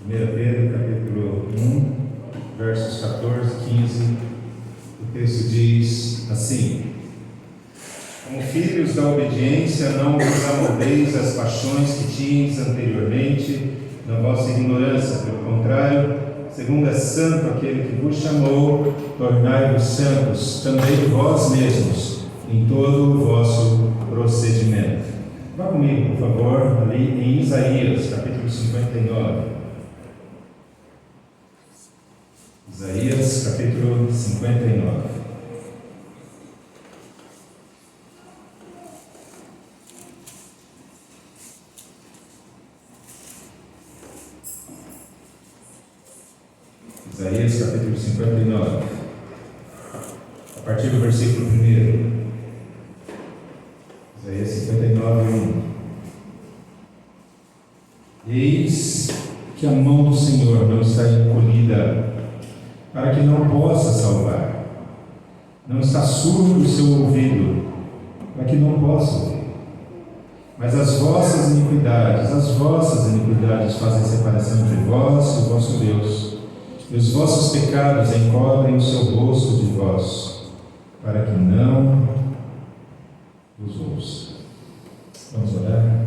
1 Pedro, capítulo 1, versos 14, 15, o texto diz assim: Como filhos da obediência, não vos amoldeis às paixões que tinhas anteriormente na vossa ignorância. Pelo contrário, segundo é santo aquele que vos chamou, tornai-vos santos também vós mesmos em todo o vosso procedimento. Vá comigo, por favor, ali em Isaías, capítulo 59. Isaías, capítulo 59. Isaías, capítulo 59. A partir do versículo 1. Isaías 59, 1. Eis que a mão do Senhor não está encolhida, para que não possa salvar. Não está surdo o seu ouvido, para que não possa ouvir. Mas as vossas iniquidades fazem separação entre vós e o vosso Deus, e os vossos pecados encobrem o seu rosto de vós, para que não vos ouça. Vamos orar?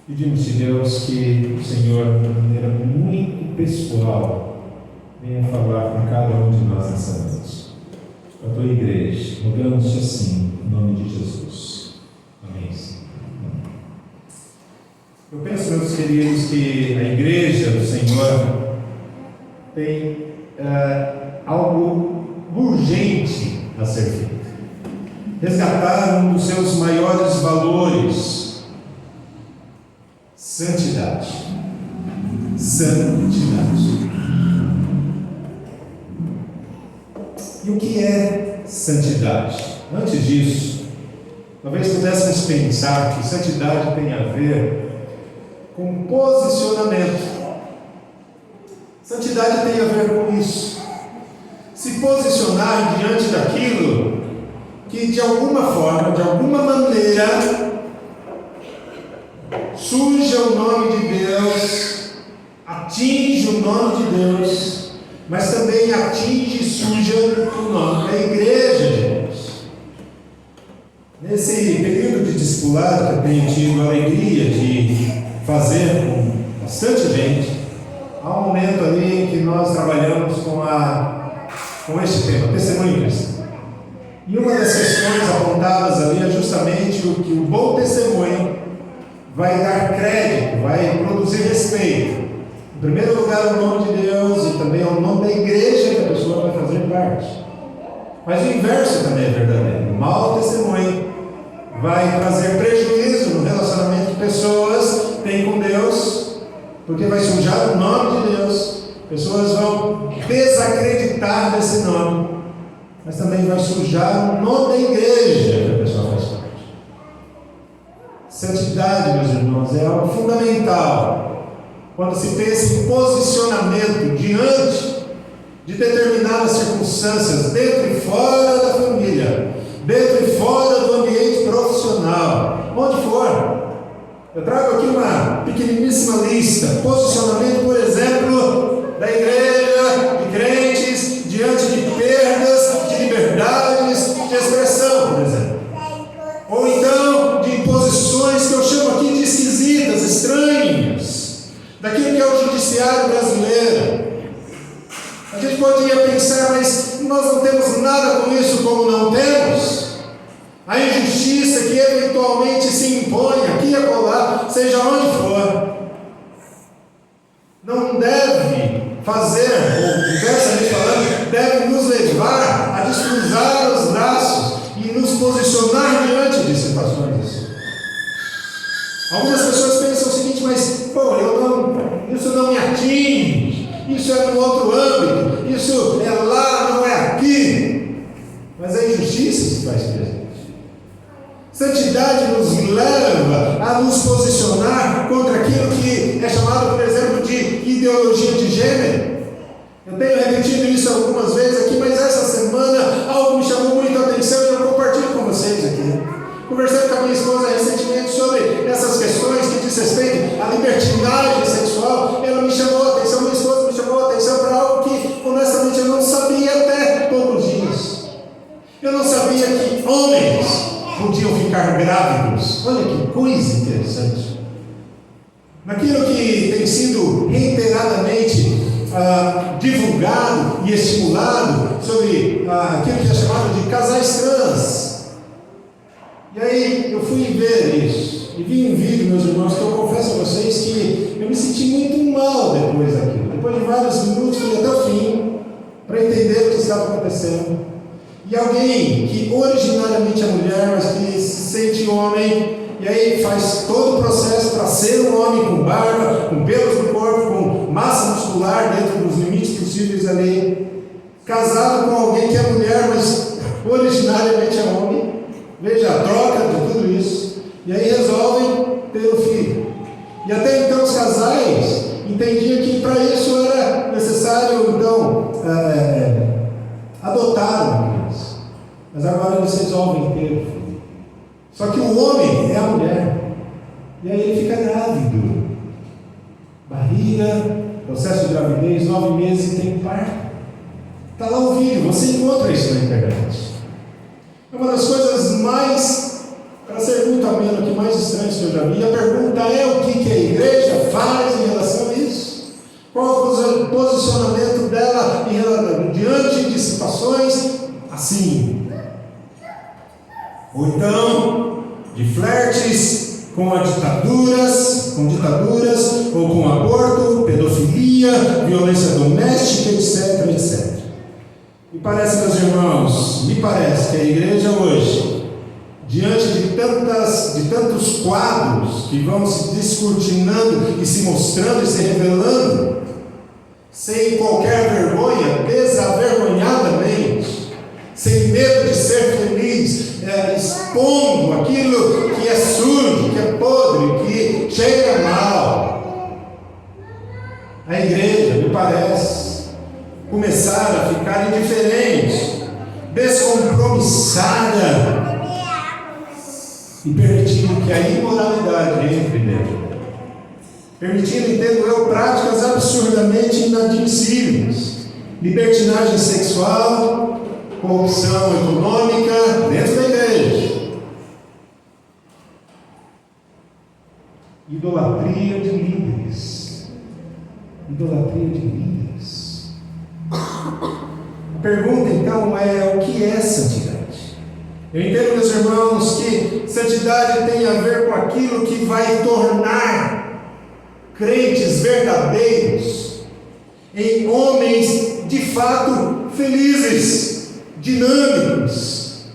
Pedimos de Deus que o Senhor, de maneira muito pessoal, venha falar com cada um de nós nessa noite. A tua igreja, rogamos-te assim, em nome de Jesus. Amém. Eu penso, meus queridos, que a igreja do Senhor tem algo urgente a ser feito. Resgatar um dos seus maiores valores: santidade. Santidade. E o que é santidade? Antes disso, talvez pudéssemos pensar que santidade tem a ver com posicionamento. Santidade tem a ver com isso. Se posicionar diante daquilo que de alguma forma, de alguma maneira, suja o nome de Deus, atinge o nome de Deus, mas também atinge e suja o nome da igreja de Deus. Nesse período de discipulado que eu tenho tido a alegria de fazer com bastante gente, há um momento ali que nós trabalhamos com este tema, testemunho cristão. E uma das questões apontadas ali é justamente o que o bom testemunho vai dar crédito, vai produzir respeito. Em primeiro lugar, o nome de Deus e também o nome da igreja que a pessoa vai fazer parte. Mas o inverso também é verdadeiro. O mau testemunho vai trazer prejuízo no relacionamento que pessoas têm com Deus, porque vai sujar o nome de Deus. Pessoas vão desacreditar desse nome, mas também vai sujar o nome da igreja que a pessoa faz parte. Santidade, meus irmãos, é algo fundamental quando se pensa em posicionamento diante de determinadas circunstâncias, dentro e fora da família, dentro e fora do ambiente profissional, onde for. Eu trago aqui uma pequeniníssima lista. Posicionamento, por exemplo, da igreja, de crentes, diante de perdas de liberdades de expressão, por exemplo. Ou então, de posições que eu chamo aqui de esquisitas, estranhas, daquilo que é o judiciário brasileiro. A gente poderia pensar, mas nós não temos nada com isso, como não temos. A injustiça que eventualmente se impõe aqui e acolá, seja onde for, não deve fazer, ou diversamente falando, deve nos levar a descruzar os braços e nos posicionar diante de situações assim. Algumas pessoas pensam o seguinte, mas isso não me atinge, isso é no outro âmbito, isso é lá, não é aqui. Mas a injustiça se faz presente. Santidade nos leva a nos posicionar contra aquilo que é chamado, por exemplo, de ideologia de gênero. Eu tenho repetido isso algumas vezes aqui, mas essa semana algo me chamou muito a atenção e eu compartilho com vocês aqui. Conversando com a minha esposa recentemente sobre essas questões que diz respeito à libertinagem sexual, ela me chamou coisa interessante. Naquilo que tem sido reiteradamente divulgado e estimulado sobre aquilo que é chamado de casais trans. E aí eu fui ver isso, e vi um vídeo, meus irmãos, que eu confesso a vocês que eu me senti muito mal depois daquilo. Depois de vários minutos, fui até o fim, para entender o que estava acontecendo. E alguém que originariamente é mulher, mas que se sente homem, e aí faz todo o processo para ser um homem com barba, com pelos no corpo, com massa muscular dentro dos limites possíveis ali, casado com alguém que é mulher, mas originariamente é homem. Veja a troca de tudo isso. E aí resolvem ter o filho. E até então os casais entendiam que para isso era necessário então adotar uma criança. Mas agora eles resolvem ter o filho. Só que o homem é a mulher. E aí ele fica grávido. Barriga, processo de gravidez, 9 meses e tem parto. Está lá o vídeo, você encontra isso na internet. É uma das coisas mais, para ser muito ameno, que mais estranhas que eu já vi. A pergunta é: o que a igreja faz em relação a isso? Qual o posicionamento dela diante de situações assim? Ou então, de flertes com ditaduras, ou com aborto, pedofilia, violência doméstica, etc, etc. Me parece, meus irmãos, que a igreja hoje, diante de tantos quadros que vão se descortinando e se mostrando e se revelando, sem qualquer vergonha, desavergonhadamente, sem medo de ser feliz, expondo aquilo que é sujo, que é podre, que cheira mal. A igreja, me parece, começar a ficar indiferente, descompromissada e permitindo que a imoralidade entre dentro, permitindo, entendo eu, práticas absurdamente inadmissíveis, libertinagem sexual, corrupção econômica dentro da igreja, idolatria de líderes. A pergunta então é: o que é santidade? Eu entendo, meus irmãos, que santidade tem a ver com aquilo que vai tornar crentes verdadeiros em homens de fato felizes, dinâmicos.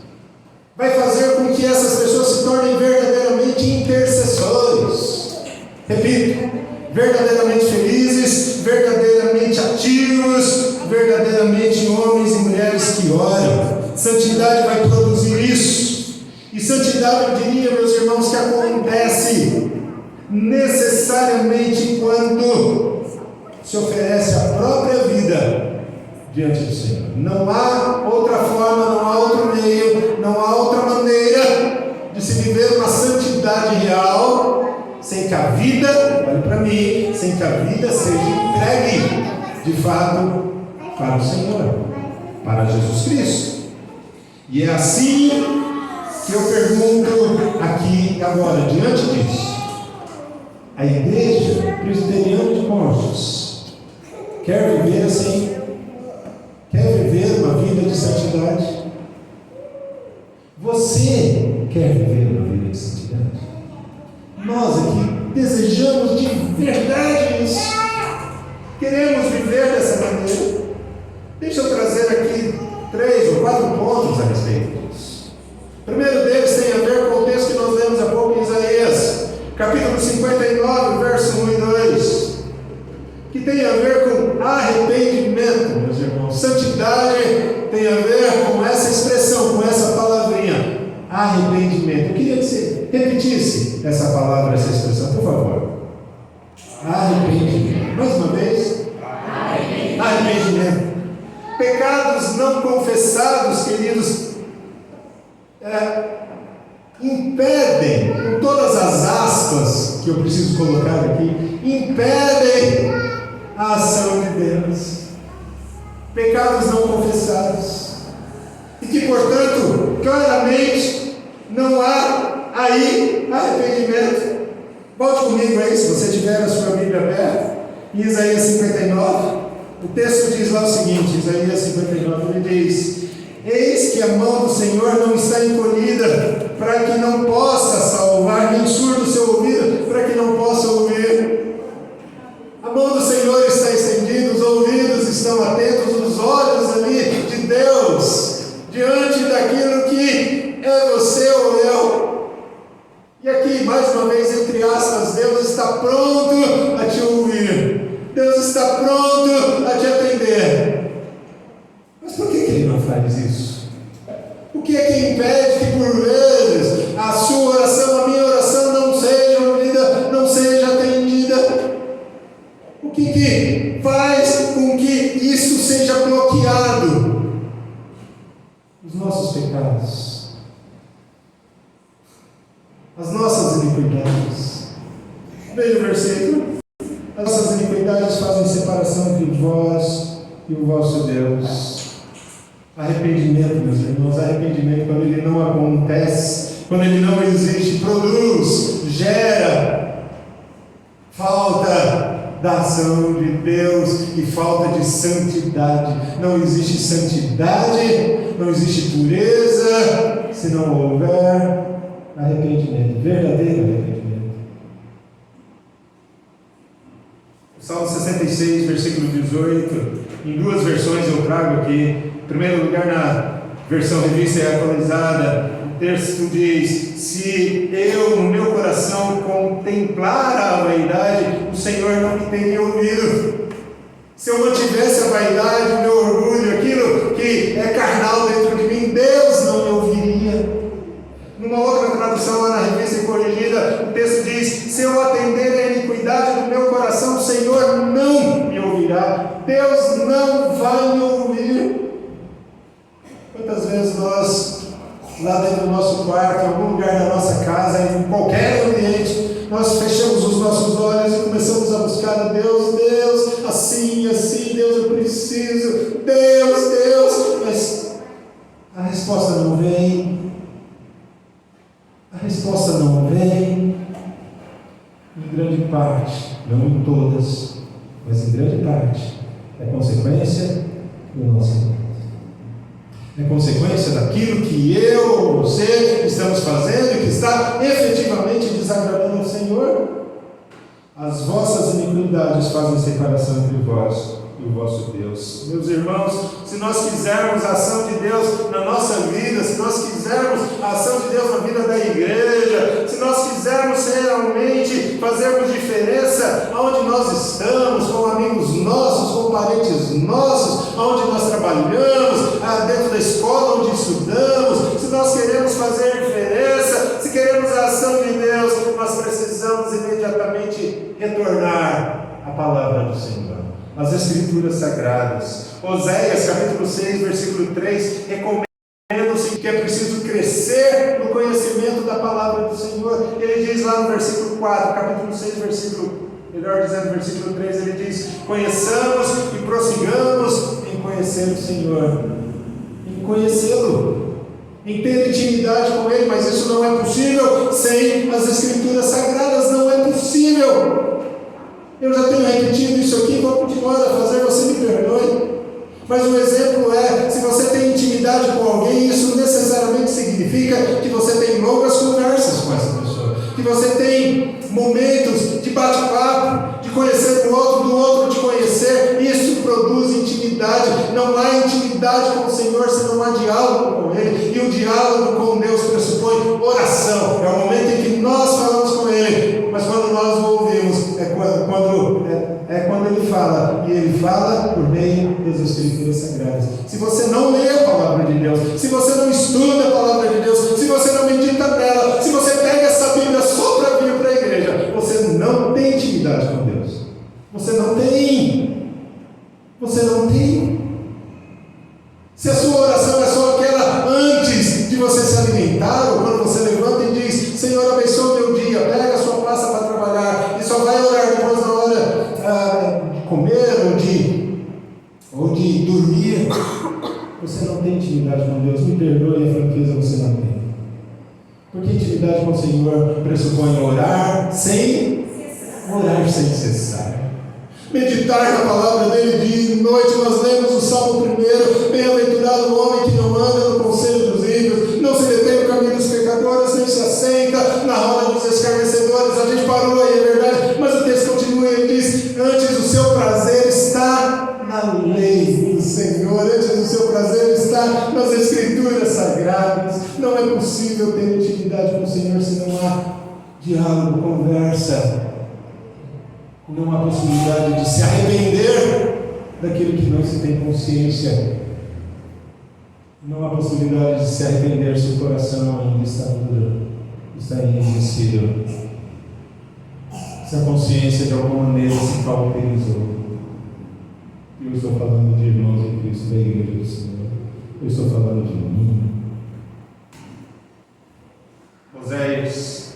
Vai fazer com que essas pessoas se tornem verdadeiramente intercessores. Repito, verdadeiramente felizes, verdadeiramente ativos, verdadeiramente homens e mulheres que oram. Santidade vai produzir isso. E santidade, eu diria, meus irmãos, que acontece necessariamente quando se oferece a própria vida diante do Senhor. Não há outra forma, não há outro meio, não há outra maneira de se viver uma santidade real sem que a vida, olhe para mim, sem que a vida seja entregue de fato para o Senhor, para Jesus Cristo. E é assim que eu pergunto aqui agora, diante disso: a igreja presbiteriana de Conchas quer viver assim? Quer viver uma vida de santidade? Você quer viver uma vida de santidade? Nós aqui desejamos de verdade isso. Queremos viver dessa maneira. Deixa eu trazer aqui 3 ou 4 pontos a respeito disso. O primeiro deles tem a ver com o texto que nós lemos há pouco em Isaías, capítulo 59, verso 1 e 2, que tem a ver com arrependimento, meus irmãos. Santidade tem a ver com essa expressão, com essa palavrinha, arrependimento. Eu queria que você repetisse essa palavra, essa expressão, por favor. Arrependimento. Mais uma vez. Arrependimento. Pecados não confessados, queridos, impedem, com todas as aspas que eu preciso colocar aqui, impedem a ação de Deus. Pecados não confessados, e que, portanto, claramente não há Aí, arrependimento. Volte comigo aí, se você tiver a sua Bíblia aberta, em Isaías 59. O texto diz lá o seguinte, Isaías 59, ele diz: eis que a mão do Senhor não está encolhida, para que não possa salvar, nem surdo o seu ouvido, para que não possa ouvir. A mão do Senhor está estendida, os ouvidos estão atentos, os olhos ali de Deus, diante daquilo que é você ou eu. E aqui, mais uma vez, entre aspas, Deus está pronto a te ouvir. Deus está pronto a te atender. Mas por que Ele não faz isso? O que é que impede que por vezes a sua oração, a minha oração não seja ouvida, não seja atendida? O que faz com que isso seja bloqueado? Os nossos pecados, as nossas iniquidades. Veja o versículo. As nossas iniquidades fazem separação entre vós e o vosso Deus. Arrependimento, meus irmãos, arrependimento, quando ele não acontece, quando ele não existe, produz, gera falta da ação de Deus e falta de santidade. Não existe santidade, não existe pureza, se não houver arrependimento, verdadeiro arrependimento. Salmo 66, versículo 18, em duas versões eu trago aqui. Em primeiro lugar, na versão revista e atualizada, o texto diz: se eu no meu coração contemplar a vaidade, o Senhor não me teria ouvido. Se eu mantivesse a vaidade, o meu orgulho, aquilo que é carnal dentro de mim, Deus não me ouviria. Numa outra tradução, lá na revista corrigida, o texto diz: se eu atender a iniquidade do meu coração, o Senhor não me ouvirá. Deus não vai me ouvir. Quantas vezes nós, lá dentro do nosso quarto, em algum lugar da nossa casa, em qualquer ambiente, nós fechamos os nossos olhos e começamos a buscar a Deus. Deus, assim, Deus, eu preciso, Deus, mas a resposta não vem. A resposta não vem, em grande parte, não em todas, mas em grande parte, é consequência do nosso pecado. É consequência daquilo que eu ou você estamos fazendo e que está efetivamente desagradando ao Senhor. As vossas iniquidades fazem separação entre vós e o vosso Deus. Meus irmãos, se nós quisermos a ação de Deus na nossa vida, se nós quisermos a ação de Deus na vida da igreja, se nós quisermos realmente fazermos diferença onde nós estamos, com amigos nossos, com parentes nossos, onde nós trabalhamos, dentro da escola onde estudamos, se nós queremos fazer diferença, se queremos a ação de Deus, nós precisamos imediatamente retornar à palavra do Senhor, as Escrituras Sagradas. Oséias capítulo 6, versículo 3, recomenda-se que é preciso crescer no conhecimento da palavra do Senhor. Ele diz lá no versículo 4, capítulo 6, versículo 3, ele diz: conheçamos e prossigamos em conhecer o Senhor, em conhecê-lo, em ter intimidade com Ele, mas isso não é possível sem as Escrituras Sagradas, não é possível. Eu já tenho repetido isso aqui, vou continuar a fazer, você me perdoe. Mas o exemplo é, se você tem intimidade com alguém, isso necessariamente significa que você tem longas conversas com essa pessoa, que você tem momentos de bate-papo, de conhecer o outro, do outro te conhecer. Isso produz intimidade. Não há intimidade com o Senhor se não há diálogo com Ele, e o diálogo com Deus pressupõe oração. É o momento em que nós falamos com Ele, mas quando nós o ouvimos, é quando Ele fala, e Ele fala por meio das Escrituras Sagradas. Se você não lê a palavra de Deus, se você não estuda a palavra de Deus, se você não medita nela, se você pega essa Bíblia só para vir para a igreja, você não tem intimidade com Deus. Você não tem. Você não tem. Se a sua oração é só aquela antes de você se alimentar, ou quando você levanta e diz: Senhor, abençoa o meu dia, pega a sua pasta para trabalhar, e só vai orar depois na hora de comer ou de dormir, você não tem intimidade com Deus. Me perdoe a franqueza, você não tem. Porque intimidade intimidade com o Senhor pressupõe orar sem cessar. Meditar na palavra dele dia e noite. Nós lemos o Salmo 1: bem-aventurado o homem que não anda no conselho dos ímpios, não se detém no caminho dos pecadores, nem se assenta na roda dos escarnecedores. A gente parou aí, é verdade, mas o texto continua e ele diz: antes o seu prazer está na lei do Senhor, antes o seu prazer está nas escrituras sagradas. Não é possível ter intimidade com o Senhor se não há diálogo, conversa. Não há possibilidade de se arrepender daquilo que não se tem consciência. Não há possibilidade de se arrepender se o coração ainda está duro, está enrijecido, se a consciência de alguma maneira se cauterizou. Eu estou falando de irmãos em Cristo, da igreja do Senhor. Eu estou falando de mim. Oséias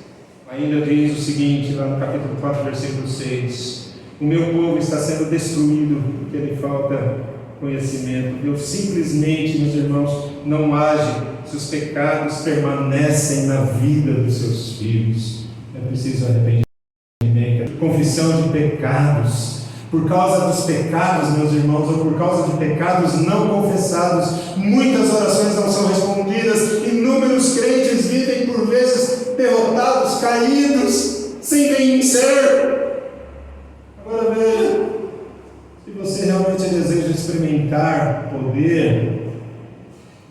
ainda diz o seguinte, lá no capítulo 4, versículo 6: o meu povo está sendo destruído porque lhe falta conhecimento. Deus simplesmente, meus irmãos, não age se os pecados permanecem na vida dos seus filhos. É preciso arrependimento, confissão de pecados. Por causa dos pecados, meus irmãos, ou por causa de pecados não confessados, muitas orações não são respondidas. Inúmeros crentes vivem por vezes derrotados, caídos, sem vencer. Agora veja, se você realmente deseja experimentar o poder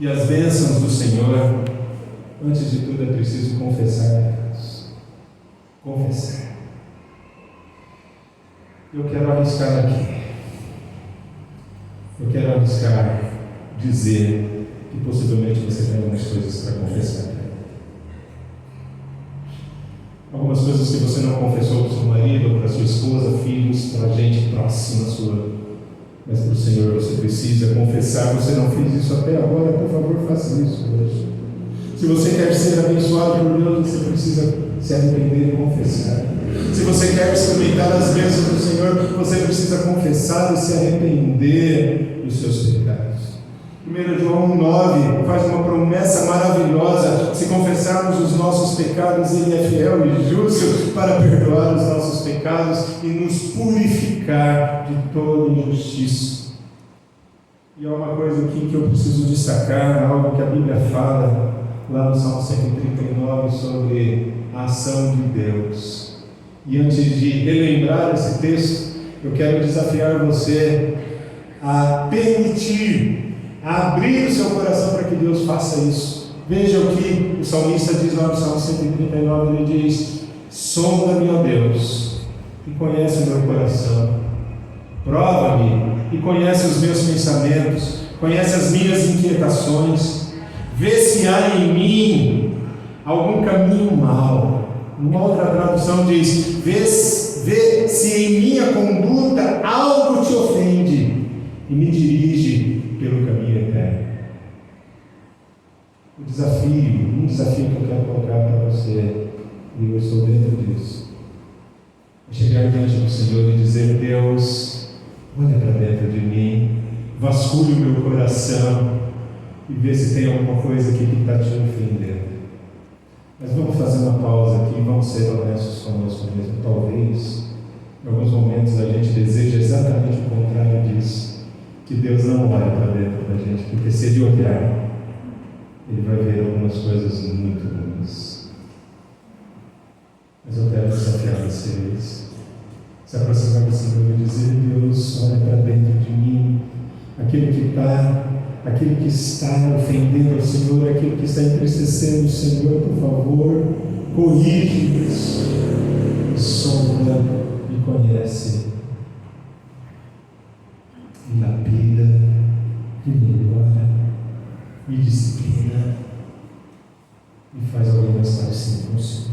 e as bênçãos do Senhor, antes de tudo é preciso confessar pecados. Confessar. Eu quero arriscar aqui. Eu quero arriscar dizer que possivelmente você tem algumas coisas para confessar. Algumas coisas que você não confessou para o seu marido, para a sua esposa, filhos, para a gente próxima sua. Mas para o Senhor você precisa confessar. Você não fez isso até agora, por favor, faça isso hoje. Se você quer ser abençoado por Deus, você precisa se arrepender e confessar. Se você quer experimentar as bênçãos do Senhor, você precisa confessar e se arrepender dos seus pecados. 1 João 9 faz uma promessa maravilhosa: se confessarmos os nossos pecados, Ele é fiel e justo para perdoar os nossos pecados e nos purificar de toda injustiça. E há uma coisa aqui que eu preciso destacar, algo que a Bíblia fala lá no Salmo 139 sobre a ação de Deus. E antes de relembrar esse texto, eu quero desafiar você a permitir, a abrir o seu coração para que Deus faça isso. Veja o que o salmista diz lá no Salmo 139, ele diz: sonda-me, ó Deus, e conhece o meu coração, prova-me e conhece os meus pensamentos, conhece as minhas inquietações, vê se há em mim algum caminho mau. Uma outra tradução diz: vê se em minha conduta algo te ofende e me dirige pelo caminho eterno. Um desafio que eu quero colocar para você, e eu estou dentro disso, é chegar diante do Senhor e dizer: Deus, olha para dentro de mim, vasculhe o meu coração e vê se tem alguma coisa aqui que está te ofendendo. Mas vamos fazer uma pausa aqui e vamos ser honestos conosco mesmo. Talvez, em alguns momentos, a gente deseja exatamente o contrário disso. Que Deus não olhe para dentro da gente, porque se Ele olhar, Ele vai ver algumas coisas muito ruins. Mas eu quero desafiar vocês, se aproximar do Senhor e dizer: Deus, olha para dentro de mim, aquilo que está ofendendo ao Senhor, aquilo que está entristecendo o Senhor, por favor, corrige isso, e sonda e conhece, e lapida, e melhora, e disciplina, e faz alguém mais parecido com o Senhor.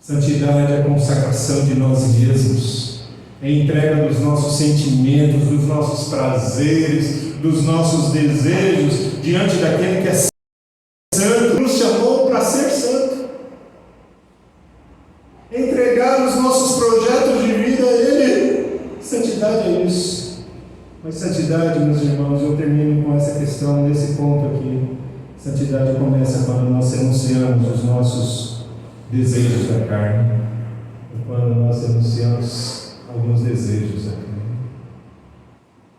Santidade é a consagração de nós mesmos, é a entrega dos nossos sentimentos, dos nossos prazeres, dos nossos desejos diante daquele que é santo, nos chamou para ser santo. Entregar os nossos projetos de vida a Ele. Santidade é isso. Mas santidade, meus irmãos, eu termino com essa questão, nesse ponto aqui. Santidade começa quando nós renunciamos os nossos desejos da carne, ou quando nós renunciamos alguns desejos da carne.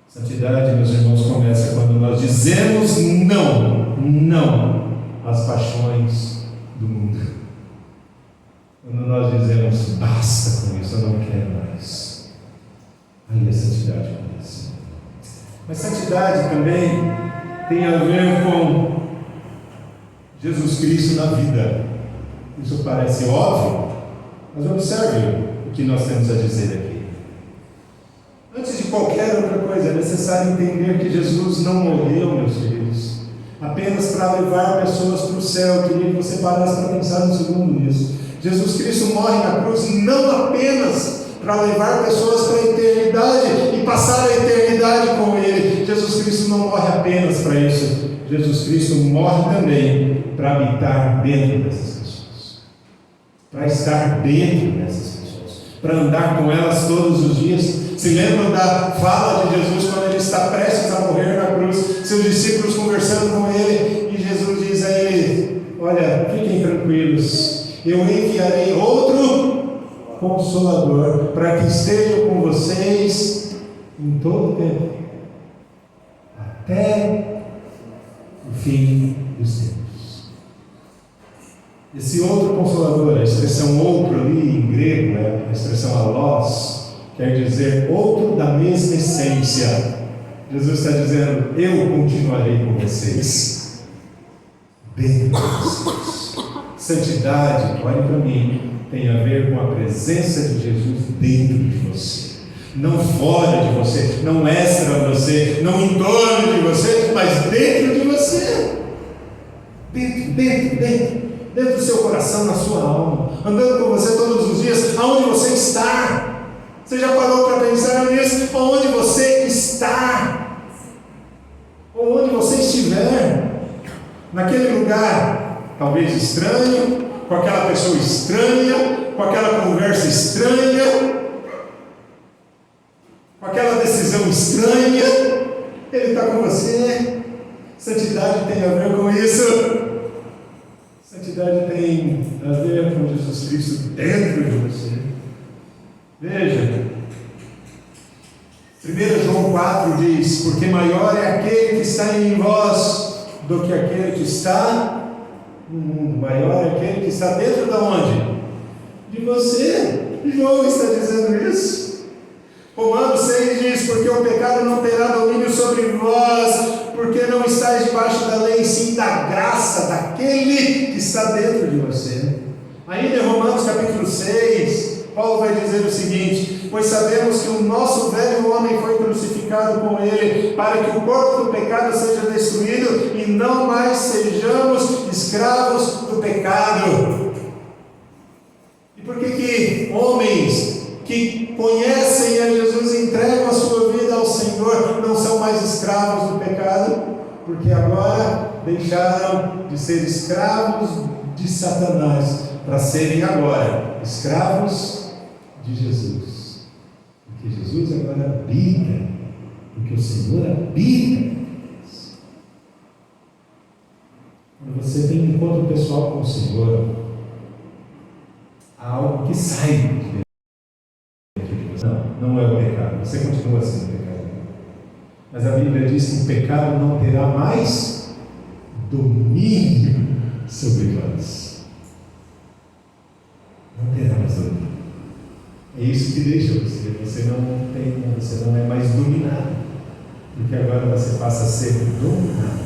Santidade, meus irmãos, começa quando nós dizemos não às paixões do mundo. Quando nós dizemos basta com isso, eu não quero mais. Aí a santidade começa. Mas santidade também tem a ver com Jesus Cristo na vida. Isso parece óbvio, mas observe o que nós temos a dizer aqui. Antes de qualquer outra coisa, é necessário entender que Jesus não morreu, meus queridos, apenas para levar pessoas para o céu. Eu queria que você parasse para pensar um segundo nisso. Jesus Cristo morre na cruz não apenas para levar pessoas para a eternidade e passar a eternidade com Ele. Jesus Cristo não morre apenas para isso. Jesus Cristo morre também para habitar dentro dessas pessoas, para estar dentro dessas pessoas, para andar com elas todos os dias. Se lembram da fala de Jesus quando Ele está prestes a morrer na cruz, seus discípulos conversando com Ele, e Jesus diz a Ele: olha, fiquem tranquilos, eu enviarei outro Consolador, para que esteja com vocês em todo o tempo, até o fim dos tempos. Esse outro Consolador, a expressão outro ali em grego, a expressão alós, quer dizer outro da mesma essência. Jesus está dizendo: eu continuarei com vocês, dentro de vocês. Santidade, olhe para mim, tem a ver com a presença de Jesus dentro de você, não fora de você, não extra você, não em torno de você, mas dentro de você, dentro do seu coração, na sua alma, andando com você todos os dias, aonde você está. Você já parou para pensar nisso? Aonde você está, ou onde você estiver, naquele lugar talvez estranho, com aquela pessoa estranha, com aquela conversa estranha, com aquela decisão estranha, Ele está com você. Santidade tem a ver com isso. Santidade tem a ver com Jesus Cristo dentro de você. Veja, 1 João 4 diz: porque maior é aquele que está em vós do que aquele que está no mundo. Maior é aquele que está dentro de onde? De você. João está dizendo isso. Romanos 6 diz: porque o pecado não terá domínio sobre vós, porque não estáis debaixo da lei, sim da graça daquele que está dentro de você. Ainda em Romanos capítulo 6, Paulo vai dizer o seguinte: pois sabemos que o nosso velho homem foi crucificado com ele, para que o corpo do pecado seja destruído e não mais sejamos escravos do pecado. E por que homens que conhecem a Jesus e entregam a sua vida ao Senhor não são mais escravos do pecado? Porque agora deixaram de ser escravos de Satanás para serem agora escravos de Jesus. Porque Jesus agora habita, porque o Senhor habita. Quando você tem um encontro pessoal com o Senhor, há algo que sai de dentro de você. Não é o pecado, você continua sendo pecador. Mas a Bíblia diz que o pecado não terá mais domínio sobre nós. Não terá mais domínio. É isso que deixa você não é mais dominado, porque agora você passa a ser dominado,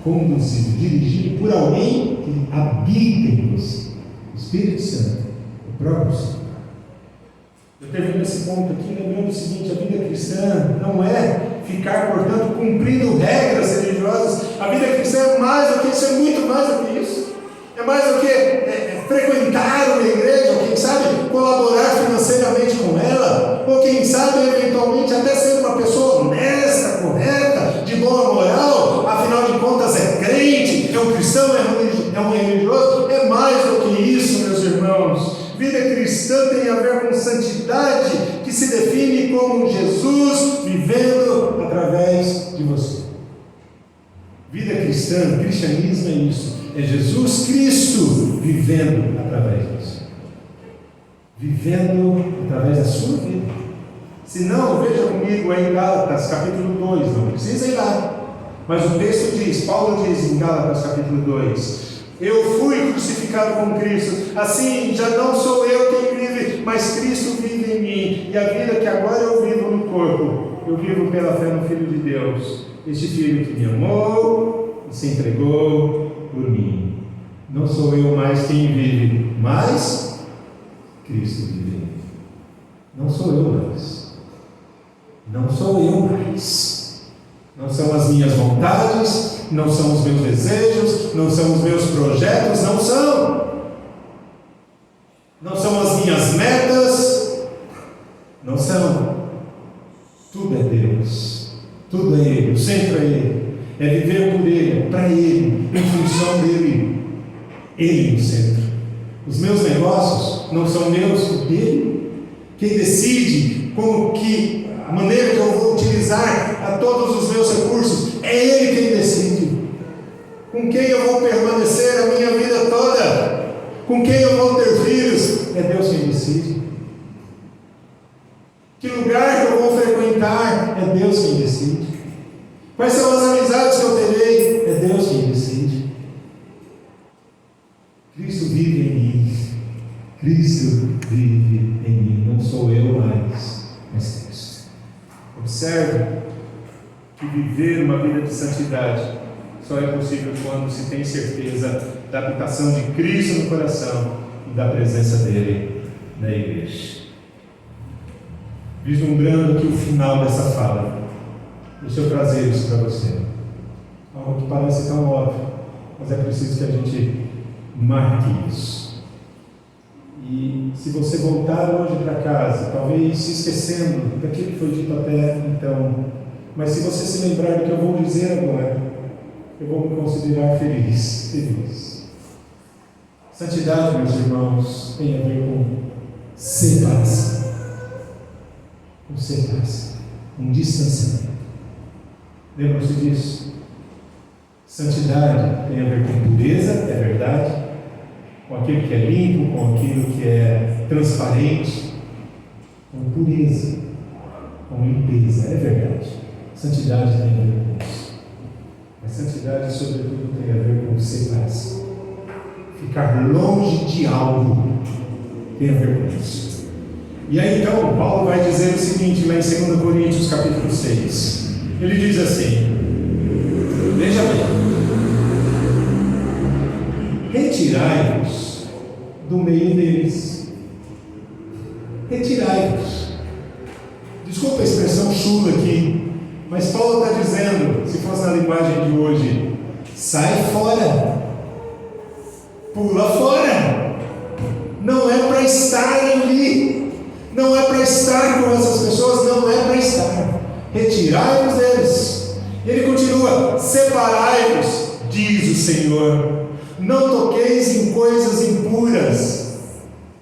conduzido, dirigido por alguém que habita em você, o Espírito Santo, o próprio Senhor. Eu termino esse ponto aqui lembrando o seguinte: a vida cristã não é ficar, portanto, cumprindo regras religiosas. A vida cristã é mais do que isso, é muito mais do que isso. É mais do que frequentar uma igreja, ou quem sabe colaborar financeiramente com ela, ou quem sabe eventualmente até ser uma pessoa honesta, correta, de boa moral, afinal de contas é crente, é um cristão, é um religioso. É mais do que isso, meus irmãos. Vida cristã tem a ver com santidade, que se define como Jesus vivendo através de você. Vida cristã cristianismo é isso. É Jesus Cristo vivendo através disso. Vivendo através da sua vida. Se não, veja comigo aí em Gálatas, capítulo 2, não precisa ir lá. Mas o texto diz, Paulo diz em Gálatas, capítulo 2, eu fui crucificado com Cristo, assim já não sou eu quem vive, mas Cristo vive em mim, e a vida que agora eu vivo no corpo, eu vivo pela fé no Filho de Deus, este Filho que me amou e se entregou por mim. Não sou eu mais quem vive, mas Cristo vive em mim. Não sou eu mais. Não sou eu mais. Não são as minhas vontades, não são os meus desejos, não são os meus projetos, não são. Não são as minhas metas, não são. Tudo é Deus, tudo é Ele, o centro é Ele, é viver por Ele, para Ele, em função dEle, Ele no centro. Os meus negócios não são meus, dEle. Quem decide como que, a maneira que eu vou utilizar a todos os meus recursos, é Ele quem decide. Com quem eu vou permanecer a minha vida toda, com quem eu vou ter filhos, é Deus quem decide. Que lugar que eu vou frequentar, é Deus quem decide. Quais são as amizades que eu terei, é Deus quem decide. Cristo vive em mim. Cristo vive em mim. Não sou eu mais, mas Cristo. Observe que viver uma vida de santidade só é possível quando se tem certeza da habitação de Cristo no coração e da presença dele na igreja. Vislumbrando aqui o final dessa fala, deixa eu trazer isso para você. Algo que parece tão óbvio, mas é preciso que a gente marque isso. E se você voltar hoje para casa, talvez se esquecendo daquilo que foi dito até então, mas se você se lembrar do que eu vou dizer agora, eu vou me considerar feliz. Santidade, meus irmãos, tem a ver com separação. Com separação, um distanciamento. Lembram-se disso? Santidade tem a ver com pureza, é verdade, com aquilo que é limpo, com aquilo que é transparente, com pureza, com limpeza, é verdade. Santidade tem a ver com isso. Mas santidade, sobretudo, tem a ver com separação. Ficar longe de algo tem a ver com isso. E aí então Paulo vai dizer o seguinte lá em 2 Coríntios capítulo 6. Ele diz assim, veja bem, retirai-vos do meio deles. Retirai-vos. Desculpa a expressão chula aqui, mas Paulo está dizendo, se fosse na linguagem de hoje, sai fora, pula fora. Não é para estar ali. Não é para estar com essas pessoas, não é para estar. Retirai-vos deles. Ele continua: separai-vos, diz o Senhor. Não toqueis em coisas impuras.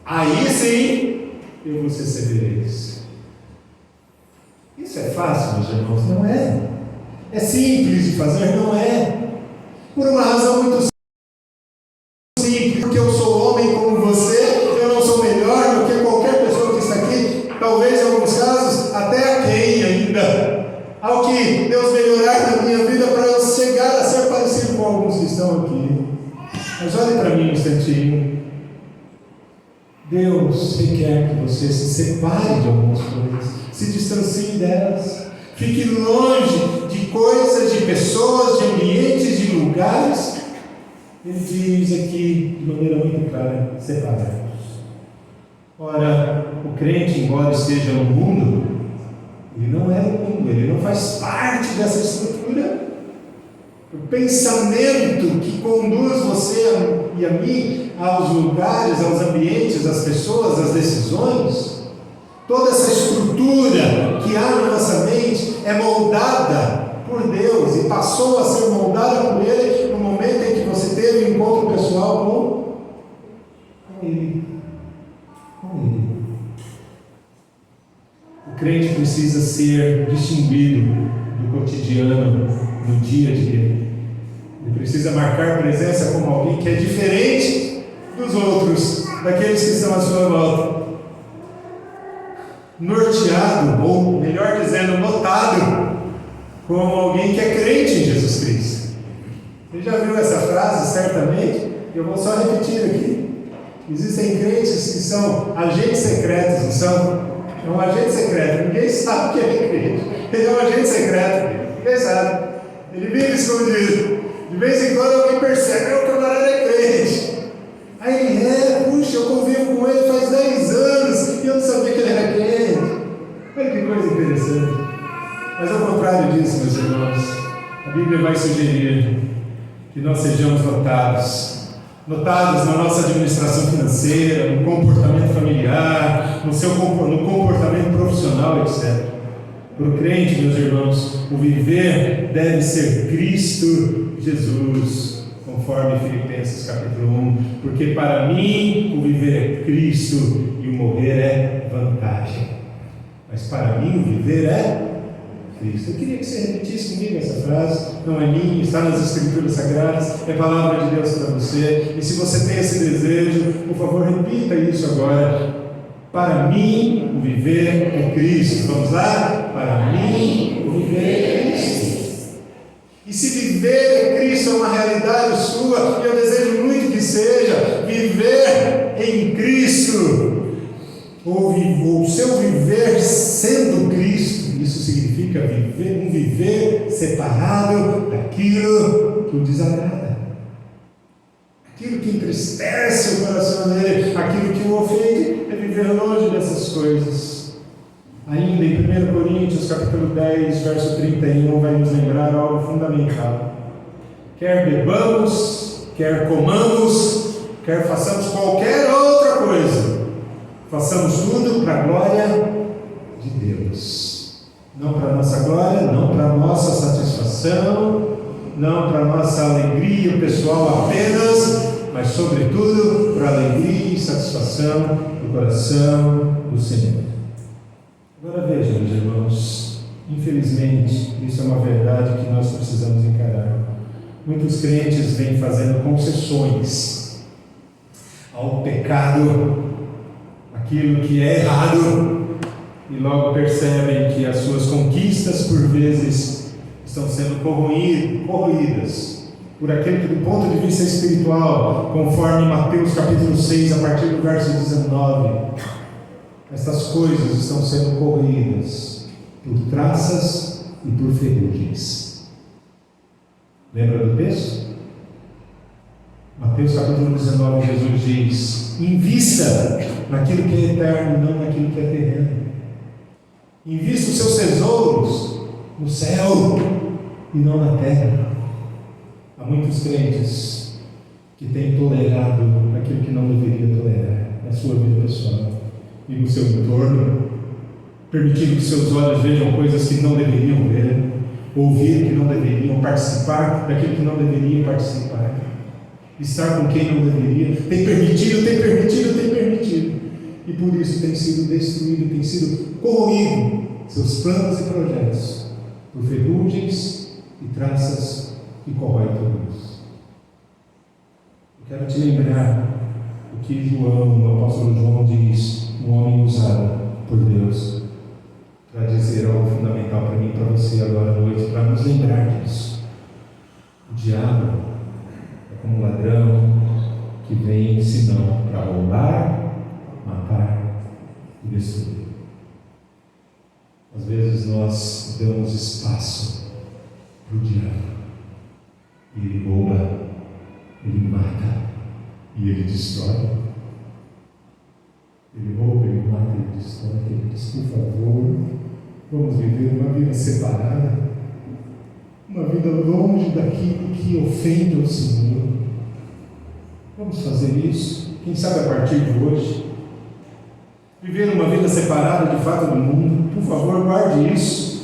Aí sim eu vos recebereis. Isso é fácil, meus irmãos? Não é. É simples de fazer? Não é. Por uma razão muito simples. Porque eu sou homem como você, eu não sou melhor do que qualquer pessoa que está aqui. Talvez em alguns casos até a quem ainda. Ao que Deus melhorar na minha vida para eu chegar a ser parecido com alguns que estão aqui. Mas olhe para mim um instantinho. Deus requer que você se separe de algumas coisas, se distancie delas, fique longe de coisas, de pessoas, de ambientes, de lugares. Ele diz aqui de maneira muito clara: separai-vos. Ora, o crente, embora esteja no mundo, ele não é do mundo, ele não faz parte dessa estrutura. O pensamento que conduz você e a mim aos lugares, aos ambientes, às pessoas, às decisões, toda essa estrutura que há na nossa mente é moldada por Deus e passou a ser moldada por Ele no momento em que você teve um encontro pessoal com Ele. O crente precisa ser distinguido do cotidiano, no dia a dia. O Ele precisa marcar presença como alguém que é diferente dos outros, daqueles que estão à sua volta. Norteado, ou melhor dizendo, notado, como alguém que é crente em Jesus Cristo. Você já viu essa frase, certamente? Eu vou só repetir aqui. Existem crentes que são agentes secretos, não são? É um agente secreto, ninguém sabe que ele é crente. Ele é um agente secreto, ninguém sabe. Ele vive escondido. De vez em quando alguém percebe, o camarada é crente. Aí ele puxa, eu convivo com ele faz 10 anos e eu não sabia que ele era crente. Olha que coisa interessante. Mas ao contrário disso, meus irmãos, a Bíblia vai sugerir que nós sejamos notados na nossa administração financeira, no comportamento familiar, no comportamento profissional, etc. Para o crente, meus irmãos, o viver deve ser Cristo Jesus, conforme Filipenses capítulo 1, porque para mim o viver é Cristo e o morrer é vantagem, mas para mim o viver é Cristo. Eu queria que você repetisse comigo essa frase. Não é minha, está nas Escrituras Sagradas, é palavra de Deus para você. E se você tem esse desejo, por favor, repita isso agora. Para mim, o viver é Cristo. Vamos lá? Para mim, o viver é Cristo. E se viver é Cristo é uma realidade sua, e eu desejo muito que seja, viver em Cristo, ou o seu viver sendo Cristo, isso significa um viver separado daquilo que o desagrada, aquilo que entristece o coração dele, aquilo que o ofende, é viver longe dessas coisas. Ainda em 1 Coríntios capítulo 10, verso 31, vai nos lembrar algo fundamental. Quer bebamos, quer comamos, quer façamos qualquer outra coisa, façamos tudo para a glória de Deus. Não para a nossa glória, não para a nossa satisfação, não para a nossa alegria pessoal apenas, mas sobretudo para a alegria e satisfação do coração do Senhor. Agora vejam, meus irmãos, infelizmente, isso é uma verdade que nós precisamos encarar. Muitos crentes vêm fazendo concessões ao pecado, aquilo que é errado, e logo percebem que as suas conquistas, por vezes, estão sendo corroídas por aquilo que, do ponto de vista espiritual, conforme Mateus capítulo 6, a partir do verso 19, estas coisas estão sendo corroídas por traças e por ferrugens. Lembra do texto? Mateus capítulo 19, Jesus diz: invista naquilo que é eterno, não naquilo que é terreno. Invista os seus tesouros no céu e não na terra. Há muitos crentes que têm tolerado aquilo que não deveria tolerar na sua vida pessoal e no seu entorno, permitindo que seus olhos vejam coisas que não deveriam ver, ouvir que não deveriam, participar daquilo que não deveriam participar, estar com quem não deveria, tem permitido, e por isso tem sido destruído, tem sido corroído seus planos e projetos por ferrugens e traças que corroem tudo isso. Eu quero te lembrar o que o apóstolo João diz, um homem usado por Deus para dizer algo fundamental para mim e para você agora à noite, para nos lembrar disso. O diabo é como um ladrão que vem senão para roubar, matar e destruir. Às vezes nós damos espaço para o diabo, e ele rouba, ele mata e ele destrói. Ele rouba, ele mata, ele destrói. Ele diz: por favor, vamos viver uma vida separada, uma vida longe daquilo que ofende ao Senhor. Vamos fazer isso, quem sabe a partir de hoje. Viver uma vida separada de fato do mundo. Por favor, guarde isso.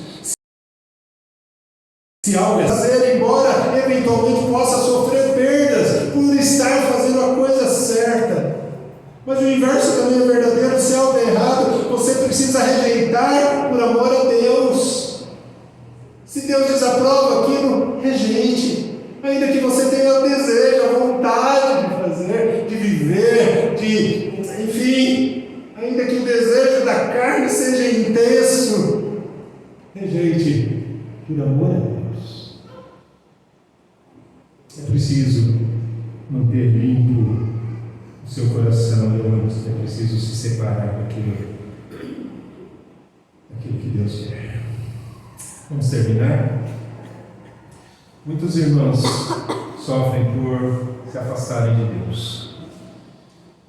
Se algo é fazer, embora eventualmente possa sofrer perdas por estar fazendo a coisa certa, mas o inverso também é verdadeiro. Se algo é errado, você precisa rejeitar por amor a Deus. Se Deus desaprova aquilo, rejeite. ainda que você tenha o desejo, a vontade de fazer, de viver, enfim, ainda que o desejo da carne seja intenso, rejeite por amor a Deus. É preciso manter limpo o seu coração, irmãos. É preciso se separar daquilo que Deus quer. Vamos terminar? Muitos irmãos sofrem por se afastarem de Deus.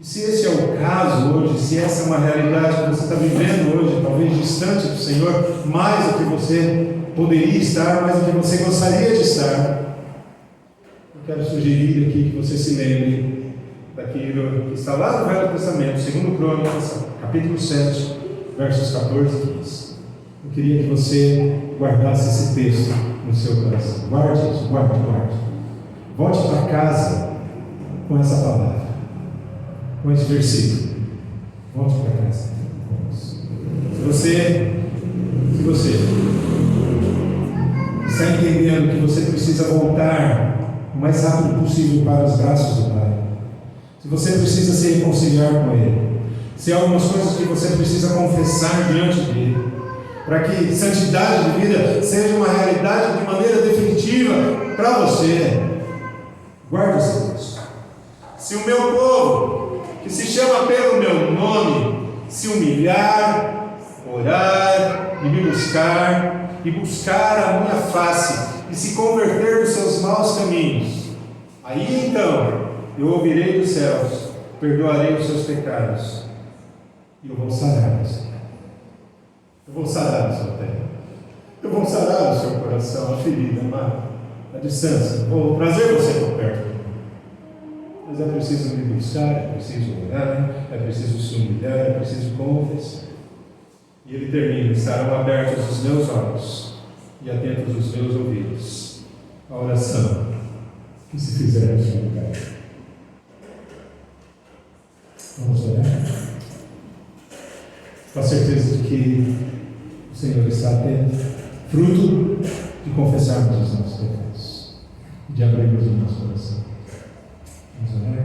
E se esse é o caso hoje, se essa é uma realidade que você está vivendo hoje, talvez distante do Senhor, mais do que você poderia estar, mais do que você gostaria de estar, eu quero sugerir aqui que você se lembre daquilo que está lá no Velho Testamento, 2 Crônicas, capítulo 7, versos 14 e 15. Eu queria que você guardasse esse texto no seu coração. Guarde isso, guarde. Volte para casa com essa palavra, com esse versículo. Volte para casa. Se você está entendendo que você precisa voltar o mais rápido possível para os braços do Pai, se você precisa se reconciliar com Ele, se há algumas coisas que você precisa confessar diante dele, para que santidade de vida seja uma realidade de maneira definitiva para você, guarde esse texto. Se o meu povo, que se chama pelo meu nome, se humilhar, orar e me buscar, e buscar a minha face, e se converter dos seus maus caminhos, aí então eu ouvirei dos céus, perdoarei os seus pecados, e eu vou sarar você. Eu vou sarar a sua terra. Eu vou sarar o seu coração, a ferida, a distância. Vou trazer você por perto. Mas é preciso me buscar, é preciso orar, é preciso se humilhar, é preciso confessar. E ele termina: estarão abertos os meus olhos e atentos os meus ouvidos. A oração que se fizer neste lugar. Vamos orar? Com a certeza de que o Senhor está atento, fruto de confessarmos os nossos pecados, de abrirmos o nosso coração. Vamos orar?